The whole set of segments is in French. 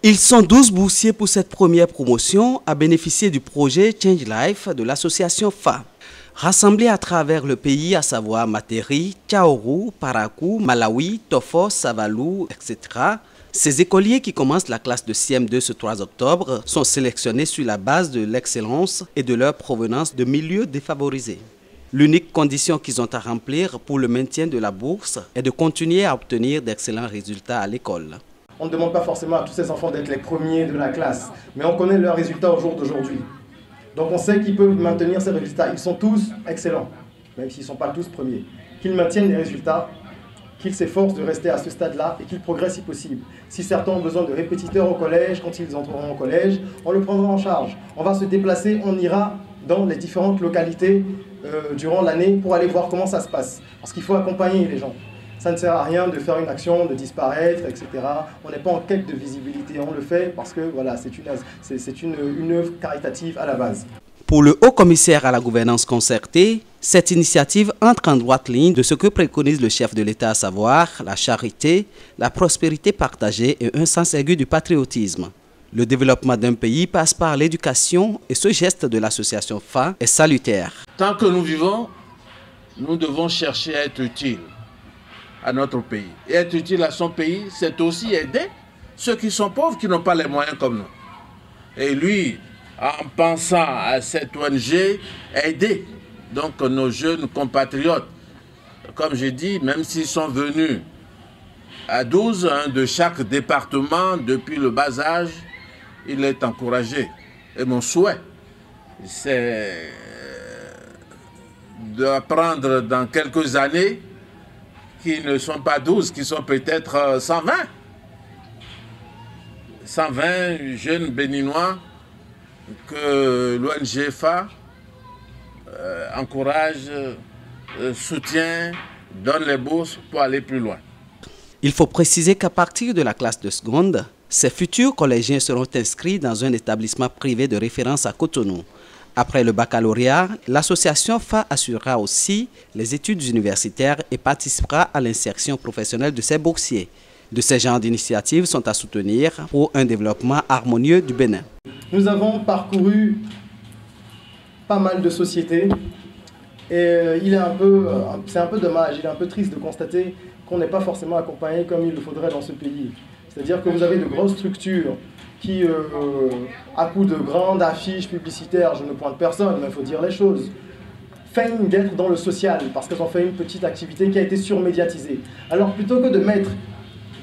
Ils sont 12 boursiers pour cette première promotion à bénéficier du projet Change Life de l'association FA. Rassemblés à travers le pays, à savoir Materi, Tchaoru, Parakou, Malawi, Tofo, Savalou, etc., ces écoliers qui commencent la classe de CM2 ce 3 octobre sont sélectionnés sur la base de l'excellence et de leur provenance de milieux défavorisés. L'unique condition qu'ils ont à remplir pour le maintien de la bourse est de continuer à obtenir d'excellents résultats à l'école. On ne demande pas forcément à tous ces enfants d'être les premiers de la classe, mais on connaît leurs résultats au jour d'aujourd'hui. Donc on sait qu'ils peuvent maintenir ces résultats. Ils sont tous excellents, même s'ils ne sont pas tous premiers. Qu'ils maintiennent les résultats, qu'ils s'efforcent de rester à ce stade-là et qu'ils progressent si possible. Si certains ont besoin de répétiteurs au collège, quand ils entreront au collège, on le prendra en charge. On va se déplacer, on ira dans les différentes localités durant l'année pour aller voir comment ça se passe. Parce qu'il faut accompagner les gens. Ça ne sert à rien de faire une action, de disparaître, etc. On n'est pas en quête de visibilité, on le fait parce que voilà, c'est une œuvre caritative à la base. Pour le haut-commissaire à la gouvernance concertée, cette initiative entre en droite ligne de ce que préconise le chef de l'État, à savoir la charité, la prospérité partagée et un sens aigu du patriotisme. Le développement d'un pays passe par l'éducation et ce geste de l'association FA est salutaire. Tant que nous vivons, nous devons chercher à être utiles à notre pays. Et être utile à son pays, c'est aussi aider ceux qui sont pauvres, qui n'ont pas les moyens comme nous. Et lui, en pensant à cette ONG, aider donc nos jeunes compatriotes. Comme j'ai dit, même s'ils sont venus à 12, de chaque département, depuis le bas âge, il est encouragé. Et mon souhait, c'est d'apprendre dans quelques années qui ne sont pas 12, qui sont peut-être 120. 120 jeunes béninois que l'ONG FA encourage, soutient, donne les bourses pour aller plus loin. Il faut préciser qu'à partir de la classe de seconde, ces futurs collégiens seront inscrits dans un établissement privé de référence à Cotonou. Après le baccalauréat, l'association FA assurera aussi les études universitaires et participera à l'insertion professionnelle de ses boursiers. De ces genres d'initiatives sont à soutenir pour un développement harmonieux du Bénin. Nous avons parcouru pas mal de sociétés et c'est un peu dommage, il est un peu triste de constater qu'on n'est pas forcément accompagné comme il le faudrait dans ce pays. C'est-à-dire que vous avez de grosses structures qui, à coup de grandes affiches publicitaires, je ne pointe personne, mais il faut dire les choses, feignent d'être dans le social parce qu'elles ont fait une petite activité qui a été surmédiatisée. Alors plutôt que de mettre,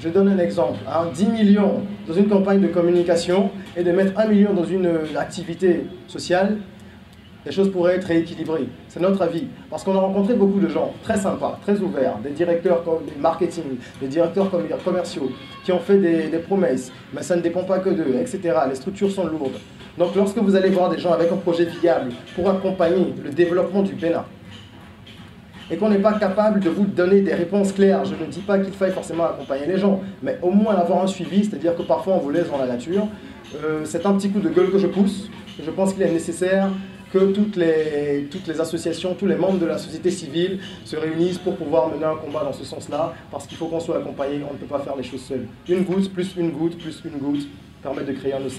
je donne un exemple, 10 millions dans une campagne de communication et de mettre 1 million dans une activité sociale, les choses pourraient être rééquilibrées. C'est notre avis. Parce qu'on a rencontré beaucoup de gens très sympas, très ouverts, des directeurs marketing, des directeurs commerciaux, qui ont fait des promesses, mais ça ne dépend pas que d'eux, etc. Les structures sont lourdes. Donc lorsque vous allez voir des gens avec un projet viable pour accompagner le développement du Bénin, et qu'on n'est pas capable de vous donner des réponses claires, je ne dis pas qu'il faille forcément accompagner les gens, mais au moins avoir un suivi, c'est-à-dire que parfois on vous laisse dans la nature. C'est un petit coup de gueule que je pousse. Je pense qu'il est nécessaire que toutes les associations, tous les membres de la société civile se réunissent pour pouvoir mener un combat dans ce sens-là, parce qu'il faut qu'on soit accompagné, on ne peut pas faire les choses seul. Une goutte, plus une goutte, plus une goutte, permet de créer un océan.